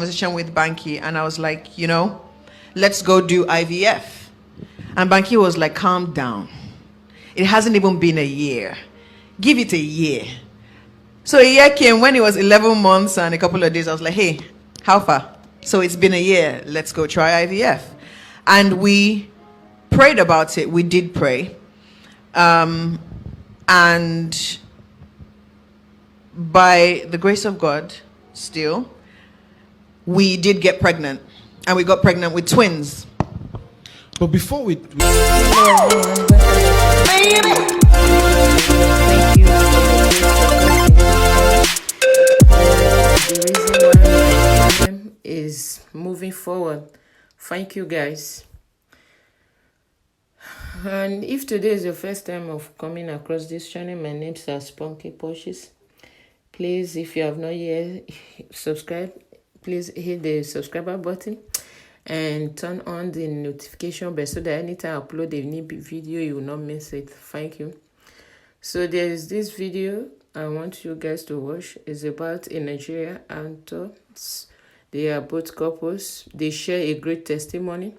Conversation with Banky, and I was like, let's go do IVF. And Banky was like, calm down. It hasn't even been a year. Give it a year. So a year came when it was 11 months and a couple of days. I was like, hey, how far? So it's been a year. Let's go try IVF. And we prayed about it. We did pray. And by the grace of God, still, we did get pregnant. And we got pregnant with twins. But before we Thank you. The reason why my problem is moving forward. Thank you, guys. And if today is your first time of coming across this channel, my name is Spunky Porsches. Please, if you have not yet subscribed, please hit the subscriber button and turn on the notification bell so that anytime I upload a new video, you will not miss it. Thank you. So there is this video I want you guys to watch. It's about a Nigerian actor. They are both couples. They share a great testimony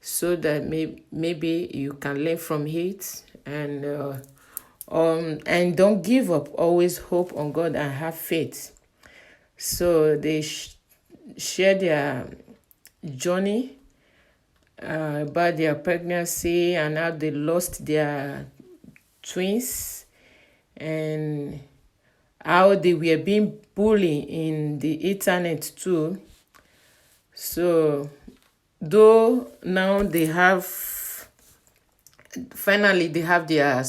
so that maybe you can learn from it, and don't give up. Always hope on God and have faith. So they share their journey about their pregnancy and how they lost their twins and how they were being bullied in the internet too. So though now finally they have their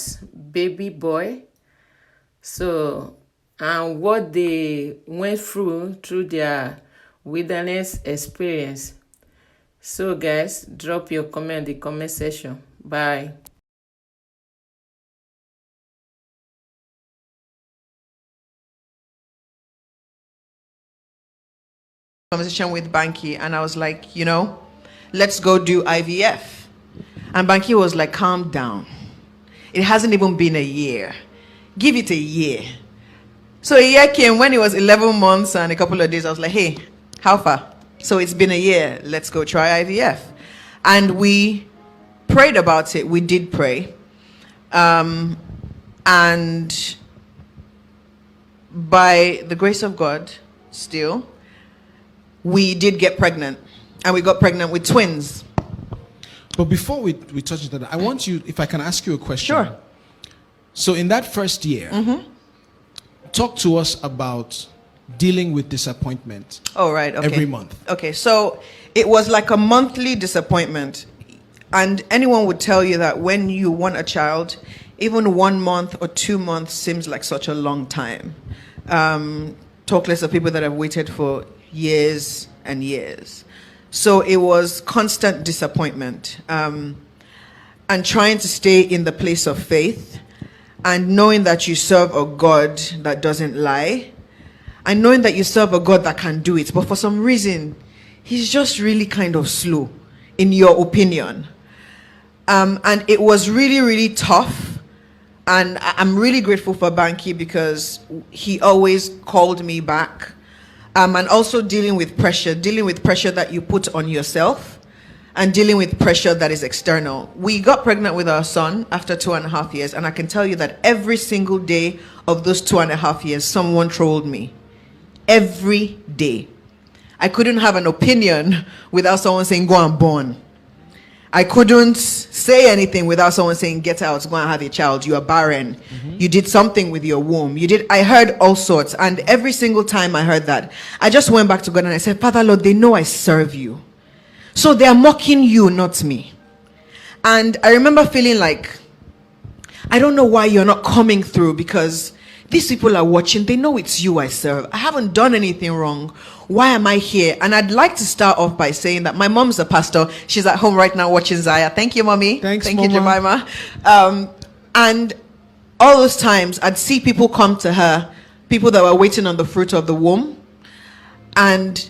baby boy, so and what they went through their wilderness experience. So guys, drop your comment in the comment section. Bye. Conversation with Banky, and I was like, let's go do IVF. And Banky was like, calm down. It hasn't even been a year. Give it a year. So a year came when it was 11 months and a couple of days. I was like, hey, how far? So it's been a year. Let's go try IVF. And we prayed about it. We did pray. And by the grace of God, still, we did get pregnant. And we got pregnant with twins. But before we touch on that, I want you, if I can ask you a question. Sure. So in that first year, talk to us about dealing with disappointment. Oh, right. Okay. Every month. Okay, so it was like a monthly disappointment. And anyone would tell you that when you want a child, even 1 month or 2 months seems like such a long time. Talk less of people that have waited for years and years. So it was constant disappointment, and trying to stay in the place of faith, and knowing that you serve a God that doesn't lie, and knowing that you serve a God that can do it, but for some reason he's just really kind of slow, in your opinion. And it was really, really tough. And I'm really grateful for Banky because he always called me back. And also dealing with pressure that you put on yourself, and dealing with pressure that is external. We got pregnant with our son after 2.5 years, and I can tell you that every single day of those 2.5 years, someone trolled me. Every day. I couldn't have an opinion without someone saying, go and born. I couldn't say anything without someone saying, get out, go and have a child, you are barren. You did something with your womb. I heard all sorts. And every single time I heard that, I just went back to God and I said, Father Lord, they know I serve you. So they are mocking you, not me. And I remember feeling like, I don't know why you're not coming through, because these people are watching. They know it's you I serve. I haven't done anything wrong. Why am I here? And I'd like to start off by saying that my mom's a pastor. She's at home right now watching Zaya. Thank you, Mommy. Thanks, Thank Mama. you, Jemima. And all those times, I'd see people come to her, people that were waiting on the fruit of the womb. And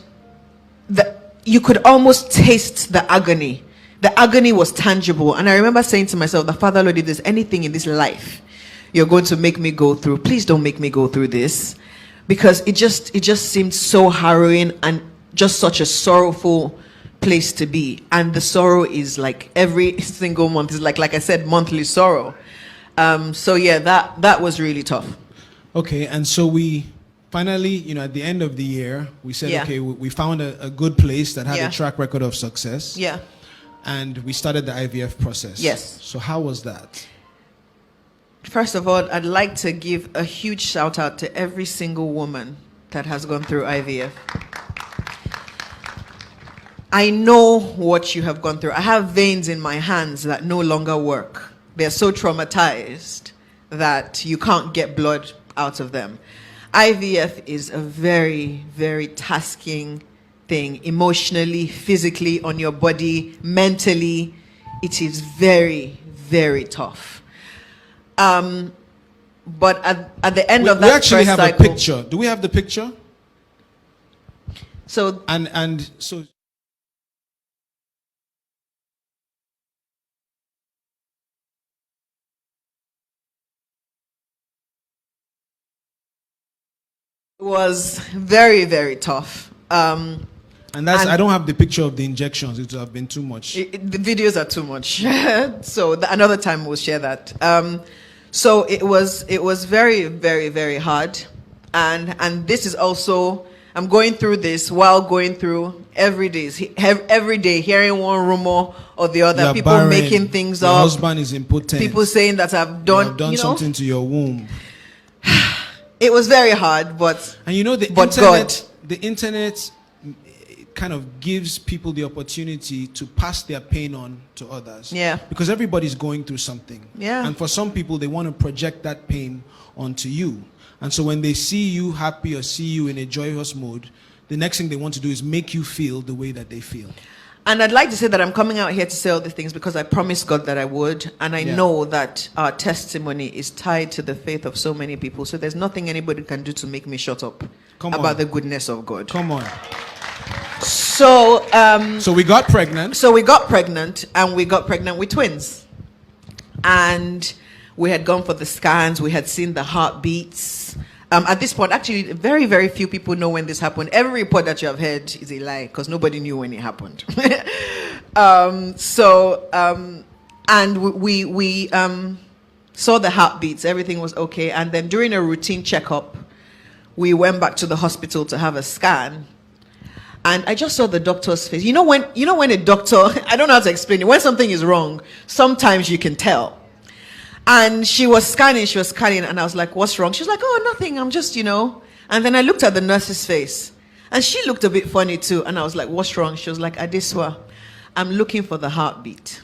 you could almost taste the agony. The agony was tangible. And I remember saying to myself, the Father, Lord, if there's anything in this life you're going to make me go through, please don't make me go through this. Because it just seemed so harrowing, and just such a sorrowful place to be. And the sorrow is like every single month is like I said, monthly sorrow. So yeah, that was really tough. Okay, and so we finally, at the end of the year, we said, Yeah. okay, we found a good place that had Yeah. a track record of success. Yeah. And we started the IVF process. Yes. So how was that? First of all, I'd like to give a huge shout out to every single woman that has gone through IVF. I know what you have gone through. I have veins in my hands that no longer work. They're so traumatized that you can't get blood out of them. IVF is a very, very tasking thing, emotionally, physically, on your body, mentally. It is very, very tough. But at the end of that we actually first have cycle, a picture. Do we have the picture? So And so it was very, very tough. and I don't have the picture of the injections. It would have been too much. The videos are too much. So another time we'll share that. So it was very, very, very hard. And this is also, I'm going through this while going through every day hearing one rumor or the other, You're people barren. making things Your up, husband is impotent. people saying that I've You done, have done something to your womb. It was very hard, but And But God. the internet kind of gives people the opportunity to pass their pain on to others. Yeah. Because everybody's going through something. Yeah. And for some people, they want to project that pain onto you. And so when they see you happy or see you in a joyous mode, the next thing they want to do is make you feel the way that they feel. And I'd like to say that I'm coming out here to say all these things because I promised God that I would. And I know that our testimony is tied to the faith of so many people. So there's nothing anybody can do to make me shut up about the goodness of God. Come on. So, So we got pregnant. so we got pregnant, and we got pregnant with twins. And we had gone for the scans. We had seen the heartbeats. At this point, actually, very, very few people know when this happened. Every report that you have heard is a lie because nobody knew when it happened. And we saw the heartbeats. Everything was okay. And then during a routine checkup, we went back to the hospital to have a scan. And I just saw the doctor's face. You know when a doctor, I don't know how to explain it. When something is wrong, sometimes you can tell. And she was scanning, and I was like, what's wrong? She was like, oh, nothing, I'm just, And then I looked at the nurse's face, and she looked a bit funny too. And I was like, what's wrong? She was like, Adesua, I'm looking for the heartbeat.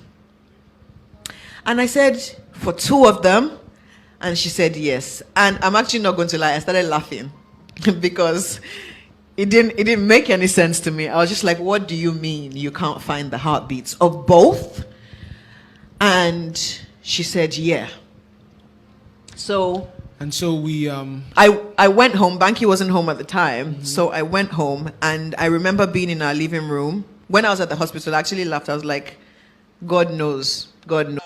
And I said, for two of them? And she said, yes. And I'm actually not going to lie, I started laughing because it didn't make any sense to me. I was just like, what do you mean you can't find the heartbeats of both? And she said, yeah. So we I went home. Banky wasn't home at the time. So I went home, and I remember being in our living room. When I was at the hospital, I actually laughed. I was like, God knows. God knows.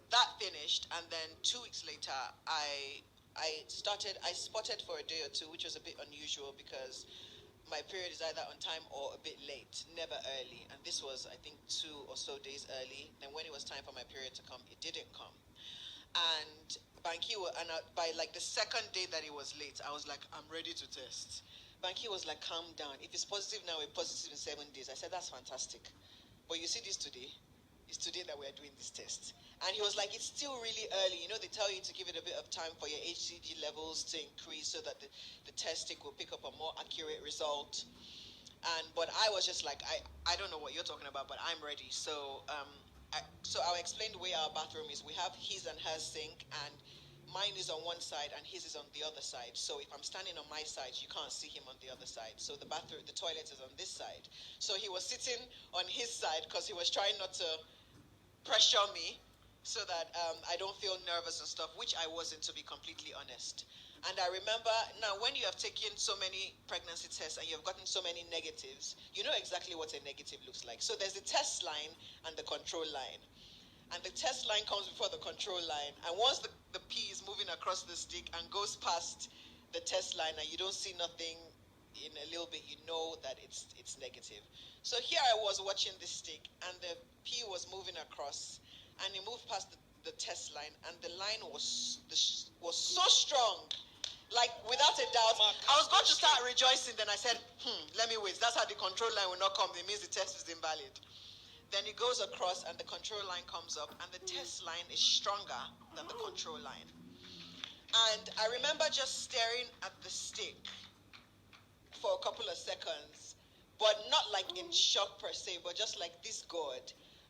That finished, and then 2 weeks later, I spotted for a day or two, which was a bit unusual because my period is either on time or a bit late, never early. And this was, I think, 2 or so days early. Then when it was time for my period to come, it didn't come. And by like the second day that it was late, I was like, I'm ready to test. Banky was like, calm down. If it's positive now, we're positive in 7 days. I said, that's fantastic. But you see this today? It's today that we're doing this test. And he was like, it's still really early. They tell you to give it a bit of time for your HCG levels to increase so that the test stick will pick up a more accurate result. But I was just like, I don't know what you're talking about, but I'm ready. So I'll explain the way our bathroom is. We have his and her sink, and mine is on one side and his is on the other side. So if I'm standing on my side, you can't see him on the other side. So the toilet is on this side. So he was sitting on his side because he was trying not to pressure me so that I don't feel nervous and stuff, which I wasn't, to be completely honest. And I remember, now when you have taken so many pregnancy tests and you have gotten so many negatives, you know exactly what a negative looks like. So there's the test line and the control line. And the test line comes before the control line. And once the P is moving across the stick and goes past the test line and you don't see nothing in a little bit, you know that it's negative. So here I was watching this stick, and the P was moving across, and it moved past the test line, and the line was so strong, like without a doubt. I was going to start rejoicing, then I said, let me wait. That's how the control line will not come. It means the test is invalid. Then it goes across, and the control line comes up, and the test line is stronger than the control line. And I remember just staring at the stick for a couple of seconds, but not like in shock per se, but just like, this God.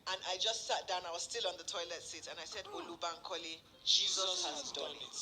And I just sat down. I was still on the toilet seat, and I said, Olubankole, Jesus has done it.